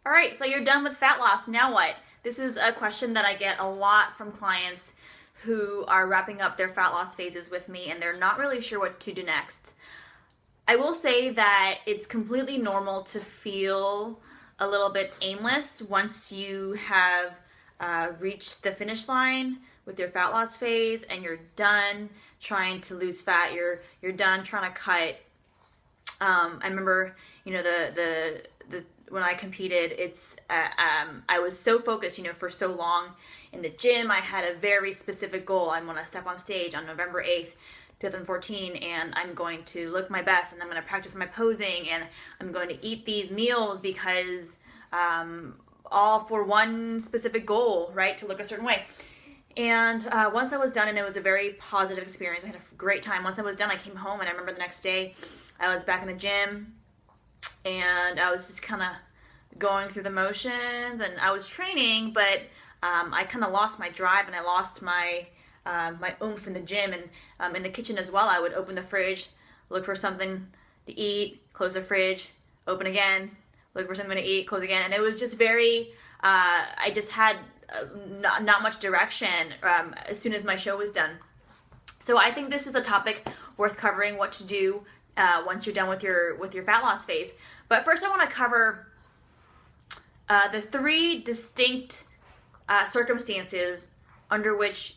All right, so you're done with fat loss. Now what? This is a question that I get a lot from clients who are wrapping up their fat loss phases with me and they're not really sure what to do next. I will say that it's completely normal to feel a little bit aimless once you have reached the finish line with your fat loss phase and you're done trying to lose fat. You're done trying to cut. I remember, the when I competed, I was so focused, for so long in the gym. I had a very specific goal. I'm going to step on stage on November 8th, 2014, and I'm going to look my best, and I'm going to practice my posing, and I'm going to eat these meals because all for one specific goal, right, to look a certain way. And once I was done, and it was a very positive experience, I had a great time. Once I was done, I came home, and I remember the next day, I was back in the gym, and I was just kind of going through the motions, and I was training, but I kind of lost my drive, and I lost my oomph in the gym, and in the kitchen as well. I would open the fridge, look for something to eat, close the fridge, open again, look for something to eat, close again, and it was just very, I just had not much direction as soon as my show was done. So I think this is a topic worth covering, what to do once you're done with your fat loss phase. But first I want to cover the three distinct circumstances under which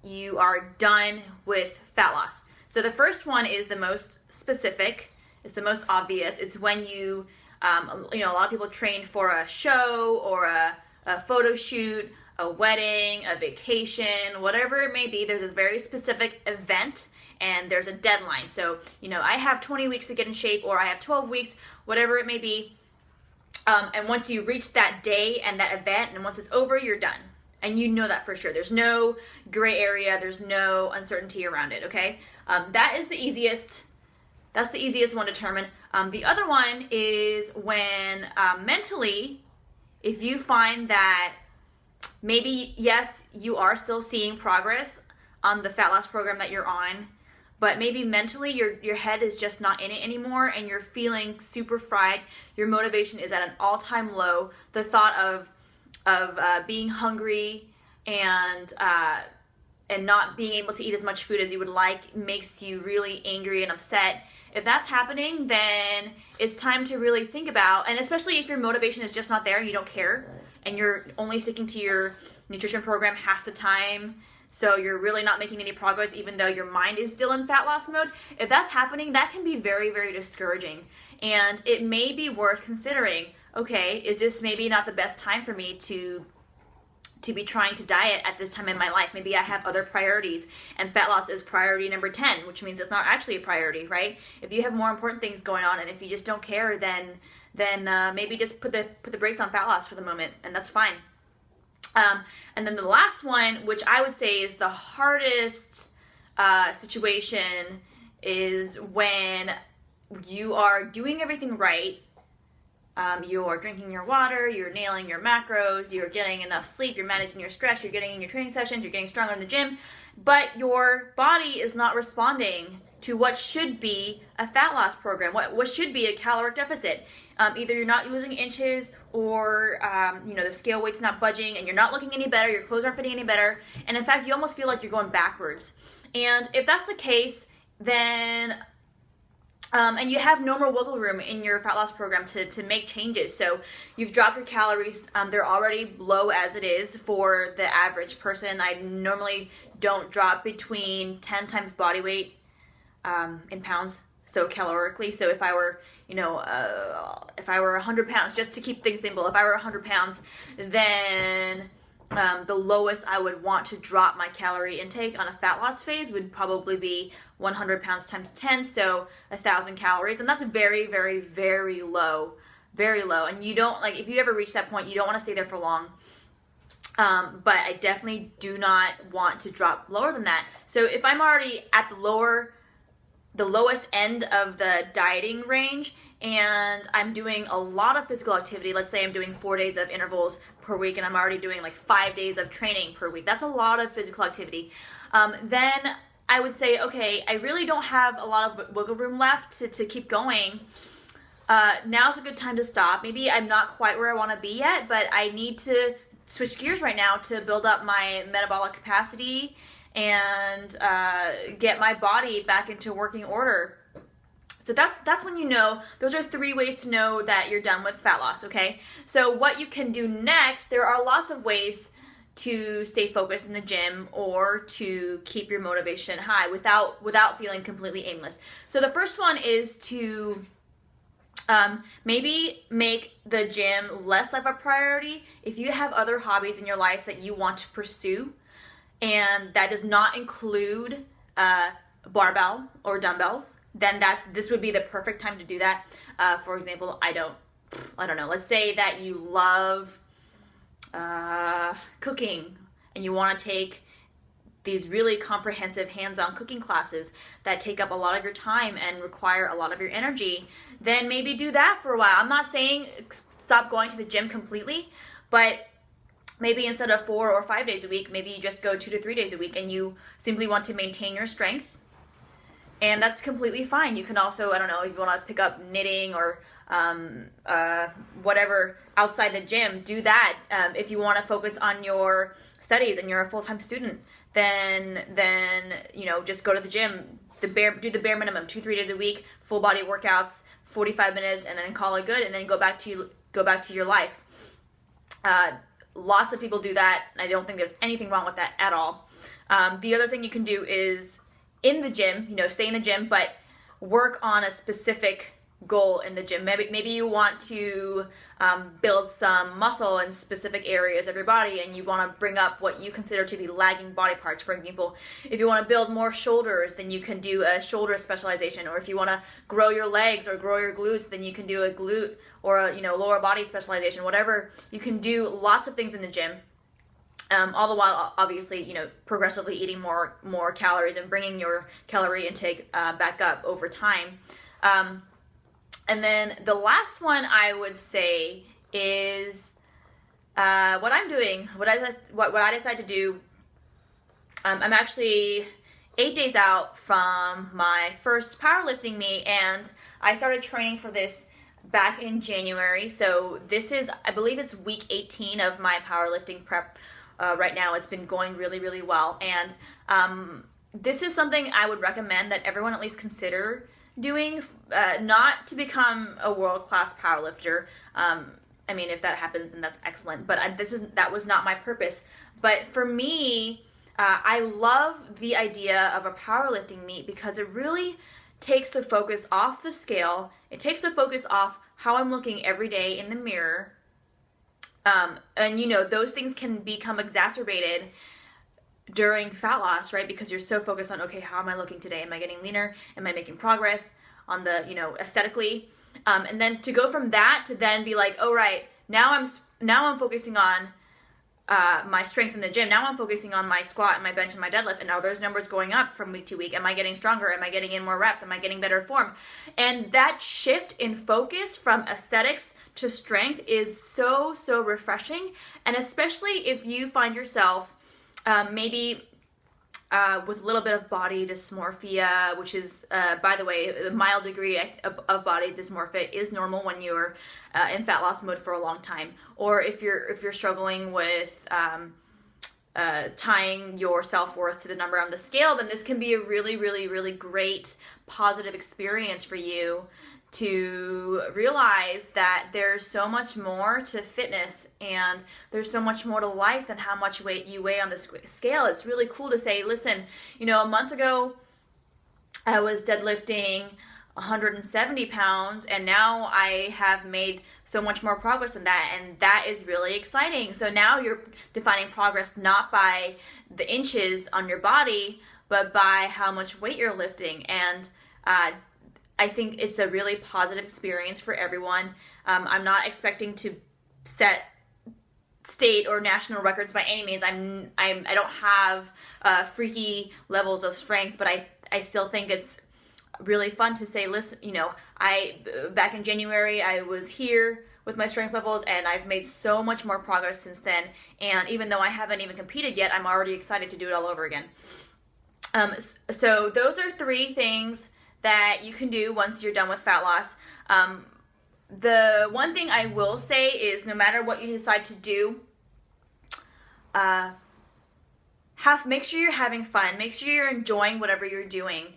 you are done with fat loss. So the first one is the most specific, it's the most obvious. It's when you a lot of people train for a show or a photo shoot, a wedding, a vacation, whatever it may be. There's a very specific event and there's a deadline. So, I have 20 weeks to get in shape, or I have 12 weeks, whatever it may be. And once you reach that day and that event, and once it's over, you're done. And you know that for sure. There's no gray area. There's no uncertainty around it, okay? That is the easiest. That's the easiest one to determine. The other one is when mentally, if you find that maybe, yes, you are still seeing progress on the fat loss program that you're on, but maybe mentally your head is just not in it anymore and you're feeling super fried. Your motivation is at an all-time low. The thought of being hungry and not being able to eat as much food as you would like makes you really angry and upset. If that's happening, then it's time to really think about, and especially if your motivation is just not there and you don't care and you're only sticking to your nutrition program half the time, so you're really not making any progress even though your mind is still in fat loss mode. If that's happening, that can be very, very discouraging. And it may be worth considering, okay, is this maybe not the best time for me to be trying to diet at this time in my life? Maybe I have other priorities and fat loss is priority number 10, which means it's not actually a priority, right? If you have more important things going on and if you just don't care, then maybe just put the brakes on fat loss for the moment, and that's fine. And then the last one, which I would say is the hardest situation, is when you are doing everything right. You're drinking your water, you're nailing your macros, you're getting enough sleep, you're managing your stress, you're getting in your training sessions, you're getting stronger in the gym, but your body is not responding to what should be a fat loss program, what should be a caloric deficit. Either you're not losing inches or the scale weight's not budging and you're not looking any better, your clothes aren't fitting any better, and in fact you almost feel like you're going backwards. And if that's the case, then and you have no more wiggle room in your fat loss program to make changes. So you've dropped your calories. They're already low as it is for the average person. I normally don't drop between 10 times body weight in pounds, so calorically. So if I were, if I were 100 pounds, just to keep things simple, if I were 100 pounds, then the lowest I would want to drop my calorie intake on a fat loss phase would probably be 100 pounds times 10, so 1,000 calories, and that's very, very, very low, very low. And you don't, if you ever reach that point, you don't want to stay there for long. But I definitely do not want to drop lower than that. So if I'm already at the lowest end of the dieting range, and I'm doing a lot of physical activity, let's say I'm doing 4 days of intervals per week and I'm already doing 5 days of training per week, that's a lot of physical activity, then I would say, okay, I really don't have a lot of wiggle room left to keep going. now's a good time to stop. Maybe I'm not quite where I want to be yet, but I need to switch gears right now to build up my metabolic capacity and get my body back into working order. So that's when you know. Those are 3 ways to know that you're done with fat loss, okay? So what you can do next, there are lots of ways to stay focused in the gym or to keep your motivation high without feeling completely aimless. So the first one is to maybe make the gym less of a priority. If you have other hobbies in your life that you want to pursue, and that does not include barbell or dumbbells, then this would be the perfect time to do that. For example, I don't know. Let's say that you love cooking and you want to take these really comprehensive hands-on cooking classes that take up a lot of your time and require a lot of your energy, then maybe do that for a while. I'm not saying stop going to the gym completely, but maybe instead of 4 or 5 days a week, maybe you just go 2 to 3 days a week and you simply want to maintain your strength. And that's completely fine. You can also, I don't know, if you want to pick up knitting or whatever outside the gym, do that. If you want to focus on your studies and you're a full-time student, then just go to the gym. Do the bare minimum, 2-3 days a week, full body workouts, 45 minutes, and then call it good, and then go back to your life. Lots of people do that. I don't think there's anything wrong with that at all. The other thing you can do is in the gym, stay in the gym, but work on a specific goal in the gym. Maybe you want to build some muscle in specific areas of your body, and you want to bring up what you consider to be lagging body parts. For example, if you want to build more shoulders, then you can do a shoulder specialization. Or if you want to grow your legs or grow your glutes, then you can do a glute or a lower body specialization. Whatever, you can do lots of things in the gym. All the while, obviously, progressively eating more calories and bringing your calorie intake back up over time. And then the last one I would say is what I'm doing, what I decide to do. I'm actually 8 days out from my first powerlifting meet, and I started training for this back in January. So this is, I believe it's week 18 of my powerlifting prep. Right now, it's been going really, really well, and this is something I would recommend that everyone at least consider doing, not to become a world-class powerlifter. I mean, if that happens, then that's excellent, but that was not my purpose. But for me, I love the idea of a powerlifting meet because it really takes the focus off the scale. It takes the focus off how I'm looking every day in the mirror. And those things can become exacerbated during fat loss, right? Because you're so focused on, okay, how am I looking today? Am I getting leaner? Am I making progress on the, aesthetically? And then to go from that to then be like, oh, right, now I'm focusing on my strength in the gym. Now I'm focusing on my squat and my bench and my deadlift. And are those numbers going up from week to week? Am I getting stronger? Am I getting in more reps? Am I getting better form? And that shift in focus from aesthetics to strength is so, so refreshing. And especially if you find yourself maybe with a little bit of body dysmorphia, which is, by the way, a mild degree of body dysmorphia is normal when you're in fat loss mode for a long time. Or if you're struggling with tying your self-worth to the number on the scale, then this can be a really, really, really great positive experience for you to realize that there's so much more to fitness and there's so much more to life than how much weight you weigh on the scale. It's really cool to say, listen, a month ago I was deadlifting 170 pounds and now I have made so much more progress than that, and that is really exciting. So now you're defining progress not by the inches on your body, but by how much weight you're lifting. And I think it's a really positive experience for everyone. I'm not expecting to set state or national records by any means. I don't have freaky levels of strength, but I still think it's really fun to say, listen, back in January I was here with my strength levels and I've made so much more progress since then. And even though I haven't even competed yet, I'm already excited to do it all over again. So those are 3 things that you can do once you're done with fat loss. The one thing I will say is no matter what you decide to do, make sure you're having fun. Make sure you're enjoying whatever you're doing,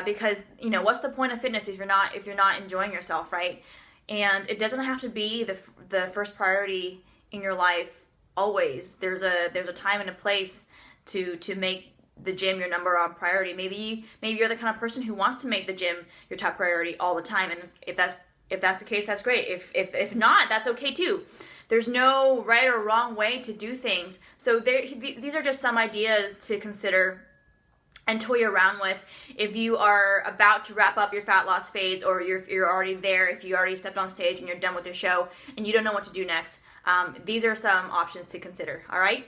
because what's the point of fitness if you're not enjoying yourself, right? And it doesn't have to be the first priority in your life always. There's a time and a place to make the gym your number one priority. Maybe you're the kind of person who wants to make the gym your top priority all the time, and if that's the case, that's great. If not, that's okay too. There's no right or wrong way to do things. So these are just some ideas to consider and toy around with if you are about to wrap up your fat loss phase, or you're already there, if you already stepped on stage and you're done with your show and you don't know what to do next. These are some options to consider, all right?